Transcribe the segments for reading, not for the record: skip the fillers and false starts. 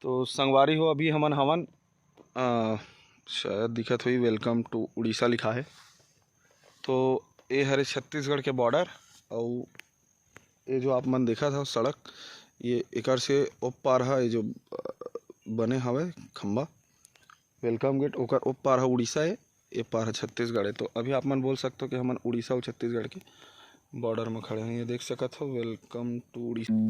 तो संगवारी हो अभी हमन हवन शायद दिखत हुई वेलकम टू उड़ीसा लिखा है। तो ये हरे छत्तीसगढ़ के बॉर्डर और ये जो आप मन देखा था सड़क ये एकर से ओ पार है, ये जो बने हवे खंबा वेलकम गेट ओकर ओ पार है उड़ीसा है, ये पार है छत्तीसगढ़ है। तो अभी आप मन बोल सकते हो कि हमन उड़ीसा और छत्तीसगढ़ के बॉर्डर में खड़े हैं। ये देख सकत हो वेलकम टू उड़ीसा।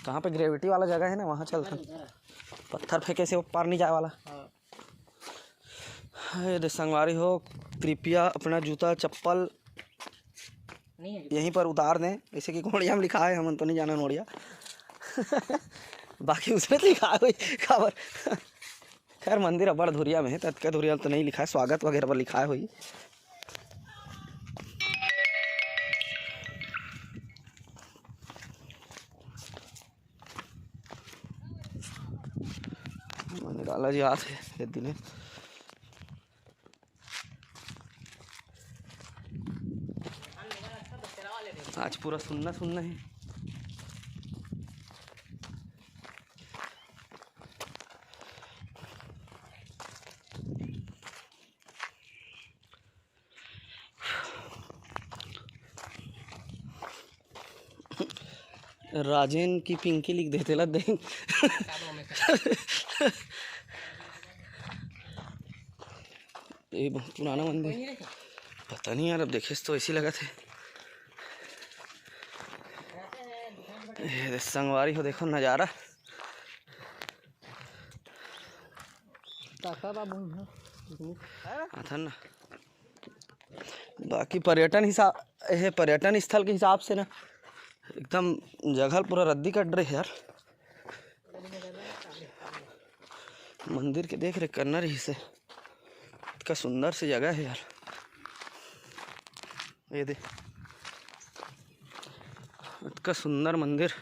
कहाँ पे ग्रेविटी वाला जगह है ना वहाँ चलते हैं, पत्थर फेंके से वो पार नहीं जाए वाला। अरे संगवारी हो कृपया अपना जूता चप्पल यहीं पर उतार दें, जैसे कि घोड़िया में लिखा है, हम तो नहीं जाना नोड़िया बाकी उसमें तो लिखा है खबर। खैर मंदिर अब्बड़ धुरिया में है, तत्का धुरिया तो नहीं लिखा है, स्वागत वगैरह पर लिखा है हुई। निराला जी आते हैं दिन आज पूरा सुनना सुनना है। राजेन की पिंकी लिख देते ला दें ये बहुत पुराना मंदिर, पता नहीं यार, अब देखे तो ऐसी लगा थे। संगवारी हो देखो नज़ारा, ना बाकी पर्यटन स्थल के हिसाब से ना एकदम जगह पूरा रद्दी कट रहे यार। मंदिर के देख रहे करना रही से इतना सुंदर सी जगह है यार। ये देख इतना सुंदर मंदिर,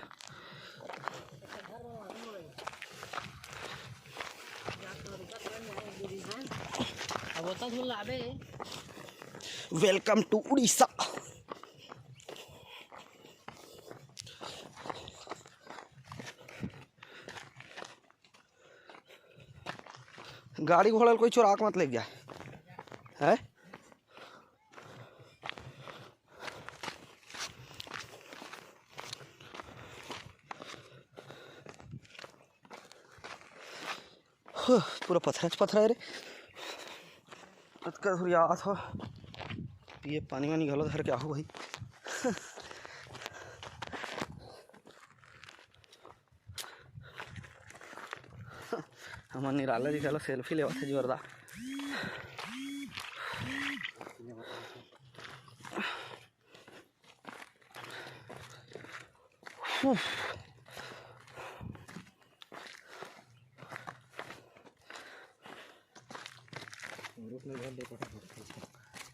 वेलकम टू उड़ीसा। गाड़ी घोड़ा कोई चुरा के मत ले गया है। पूरा पत्थर है रे, याद हो पिए पानी वानी घलो धर के आहो भाई हमार निराला जी चलो सेल्फी लेवा थे जोरदार।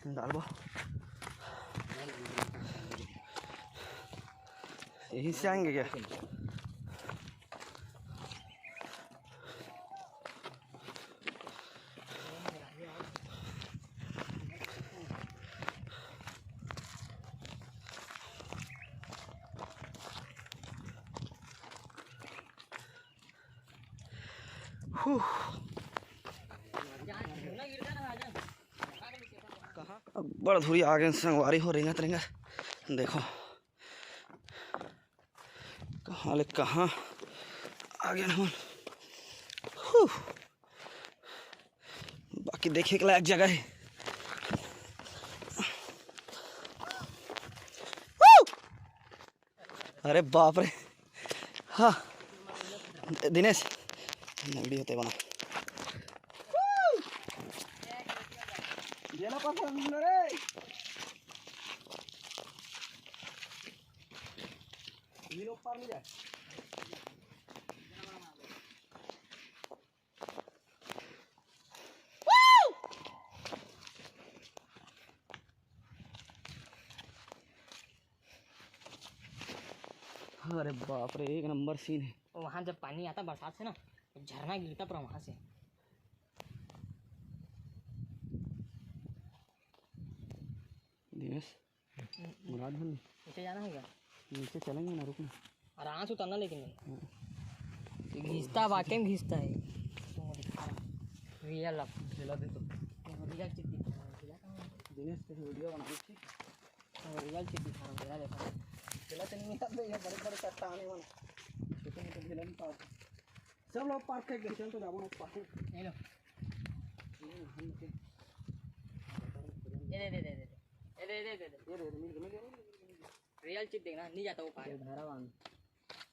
डालबो यहीं से आएंगे क्या? अब बड़ा धूरी आगे संगवारी हो रही है। देखो कहाँ ले कहाँ आगे ना। बाकी देखने के लायक जगह है। अरे बाप रे। हाँ दिनेश वीडियो होते बना अरे बाप रे एक नंबर सीन है। वहाँ जब पानी आता बरसात से ना तो झरना गिरता पर वहाँ से। दिनेश मुराद भाई नीचे जाना है क्या? नीचे चलेंगे ना, रुकना आराम से उतरना लेकिन नहीं घिसता वाकई में घिसता है। रियल खिला दे तो रियल चीज दिखा दिनेश तेरी वीडियो बना दी थी। रियल चीज दिखा रहा हूँ देखो खिला तो नहीं मिलता ये बड़े बड़े चट्टाने वाला छोटे मोटे खिला नहीं पाते। सब लोग पार्क के चल तो जाओ ना पार्क ले लो दे दे दे दे दे दे दे दे दे रियल चीज देखना नहीं जाता वो पार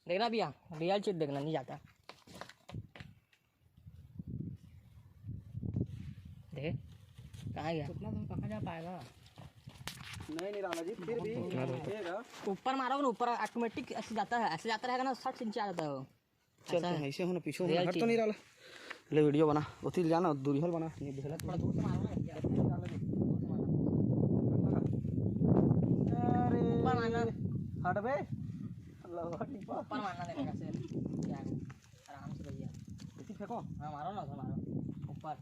देखना भैया रियल चीज देखना नहीं जाता। देख कहाँ गया? कितना तुम कहाँ जा पाएगा? नहीं राणा जी फिर भी ऊपर मारोगे ना ऊपर ऑटोमेटिक ऐसे जाता है, ऐसे जाता रहेगा ना 60 इंच आ जाता है वो। चल ऐसे हो ना पीछे हो हट तो नहीं रहा। ले वीडियो बना उसी जाना दूरी हल बना ये भेला थोड़ा दूर से मारो ना ऊपर मारना हट बे अल्लाह टिपा ऊपर मारना देखा कैसे क्या है आराम से भैया इसी फेंको। हाँ मारो ना उधर मारो ऊपर।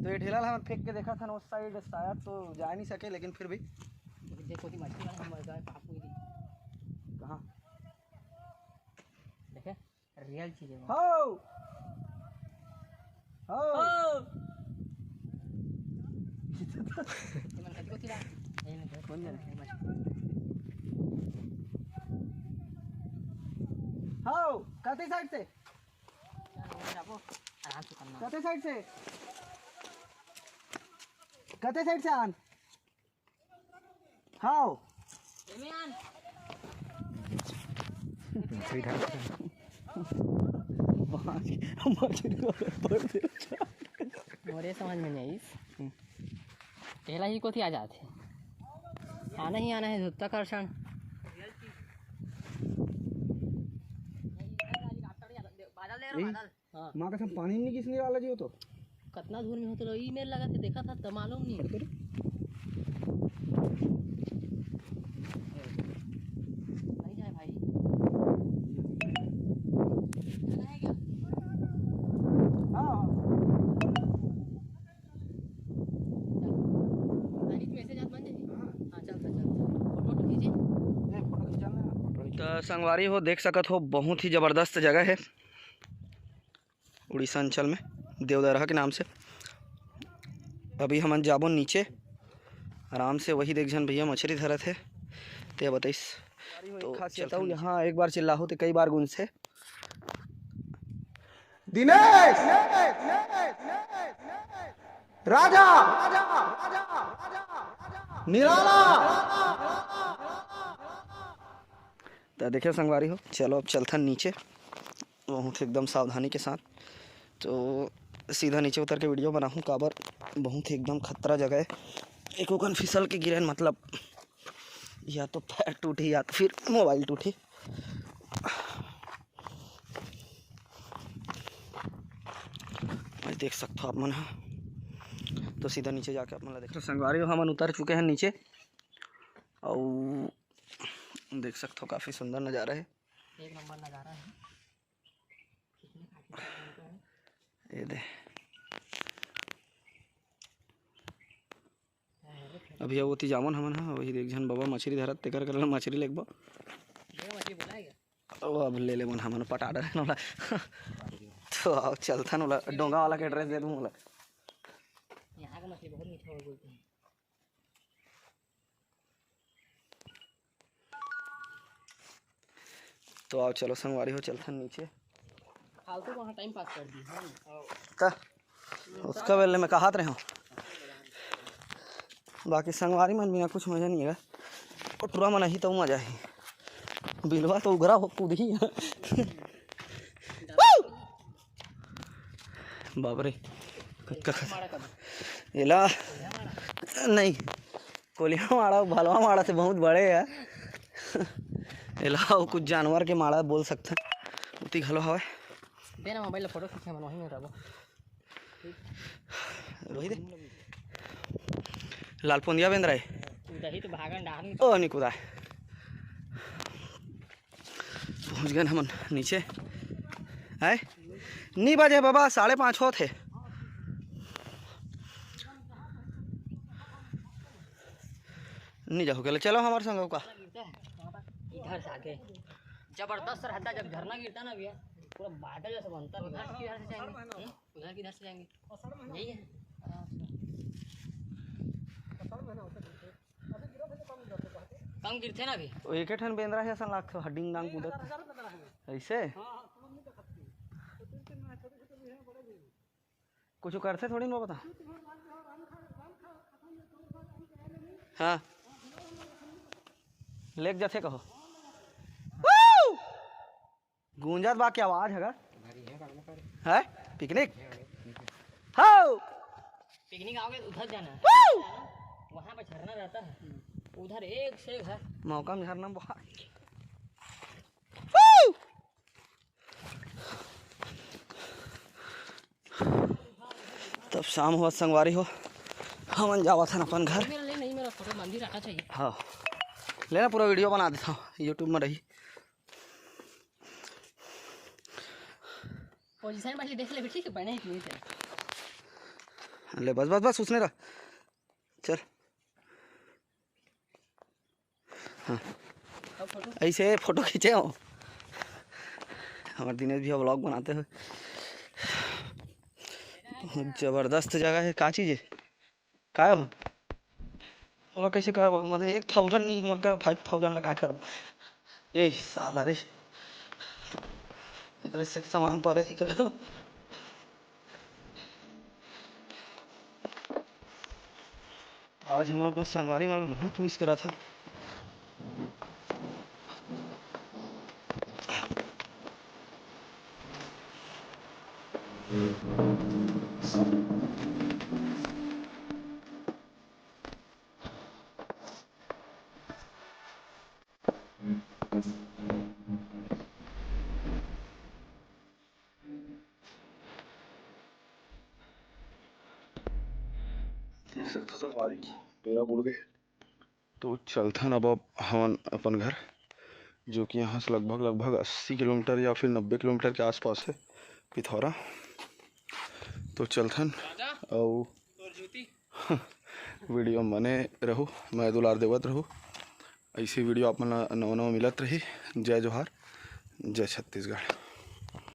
तो ये ढेला हम फेंक के देखा था ना उस साइड शायद तो जा नहीं सके लेकिन फिर भी देखो थी मछली वाला मर गए पाप हुई थी कहाँ देखे रियल चीज है हो मन कति को थी ये नहीं कौन जाने मछली हो कते साइड से आराम से करना कते साइड से कते साइड से आन हाउ एमियान मोरे समझ में नहीं आई पहला ही को थी आ जाते आना ही आना है ध्रुत्वाकर्षण। हाँ माँ का सब पानी नहीं किसने डाला जी हो तो कितना दूर में हो तो ई मेल लगा के देखा था तो मालूम नहीं नहीं जाए भाई जाना है क्या? हाँ गाड़ी की मैसेज बन जाएगी। हाँ चल फोटो खींचे फोटो खिंचाना तो संगवारी हो देख सकत हो बहुत ही ज़बरदस्त जगह है उड़ीसा अंचल में देवदरहा के नाम से। अभी हम जाबो नीचे आराम से वही देख जन भैया मछली धरत है ते बताइस तो खासियत हूँ यहाँ एक बार चिल्लाहो तो कई बार गुन से दिनेश राजा निराला तो देखिए संगवारी हो चलो अब चलता नीचे बहुत एकदम सावधानी के साथ। तो सीधा नीचे उतर के वीडियो बनाऊँ काबर बहुत ही एकदम खतरा जगह है। एक ओकन फिसल के गिरे मतलब या तो पैर टूटे या तो फिर मोबाइल टूटे। देख सकते हो आप मन। तो सीधा नीचे जाके आप मन देख संगवारी हो हम उतर चुके हैं नीचे और देख सकते हो काफ़ी सुंदर नज़ारा है। एक नंबर नज़ारा है। ये दे अभी वो ती जामन हमन हा वही देख झन बाबा मछली धरत तेकर करल मछली लेगबो मछली बोला है क्या? ओ अब ले ले मन हमन पटा डरे नोला तो आओ चलथन ओला डोंगा वाला के एड्रेस दे दूं ओला। यहाँ का मछली बहुत मीठा हो बोलते हैं। तो आओ चलो संगवारी हो चलथन नीचे। फालतू वहाँ टाइम पास कर दी का उसका वेले में कहात रहे हो। बाकी संगवारी मन बिना कुछ मजा नहीं है। कटुरा में नहीं तो मजा है। बिलवा तो उगरा हो कूद ही बाबरे इला नहीं कोलिया माड़ा भलवा माड़ा से बहुत बड़े है। इला कुछ जानवर के माड़ा बोल सकते उती घलो हवे। देना मोबाइल फोटो खींचे मन वहीं में रहबो रोही दे लाल पोंदिया बेंद्रा है उदही तो भागन डाहन ओ निकुदा पहुंच गए हम नीचे है। नहीं बजे बाबा 5:30 हो थे। नहीं जाओ गले चलो हमारे संग का इधर से आगे जबरदस्त रहता है। जब झरना गिरता ना भैया पूरा बादल जैसा बनता है। उधर किधर से जाएंगे? उधर किधर से जाएंगे? यही है कम गिरते ना भी एक ठन बेंद्रा है ऐसा लाख हड्डिंग डांग कूदत ऐसे कुछ करते थोड़ी ना बता। हाँ लेक जाते कहो गूंजत बा की आवाज है पिकनिक हाँ पिकनिक आओगे तो उधर जाना है। वहाँ पर झरना रहता है उधर एक से एक है मौका में झरना बहुत तब शाम हुआ संगवारी हो हमन जावा था अपन घर। मेरा ले नहीं मेरा फोटो मंदिर आना चाहिए। हाँ लेना पूरा वीडियो बना देता हूँ यूट्यूब में रही। पोजीशन वाली देख ले बेटी के बने ही ले बस बस बस उसने रहा चल। हाँ ऐसे फोटो खींचे हो हमारे दिनेश भैया व्लॉग बनाते हुए। जबरदस्त जगह है। का चीज है का हो और कैसे का मतलब 1000 नहीं मतलब 5000 लगा कर ये साला रे इधर से सामान पर ही करो। आज हमारे पास संगवारी में बहुत मिस करा था। तो चलथन अब हम अपन घर जो कि यहाँ से लगभग 80 किलोमीटर या फिर 90 किलोमीटर के आसपास है पिथौरा। तो चलथन और वीडियो मने रहू मैं दुलार देवत रहू ऐसी वीडियो आप मन नवा मिलत रही। जय जोहार जय छत्तीसगढ़।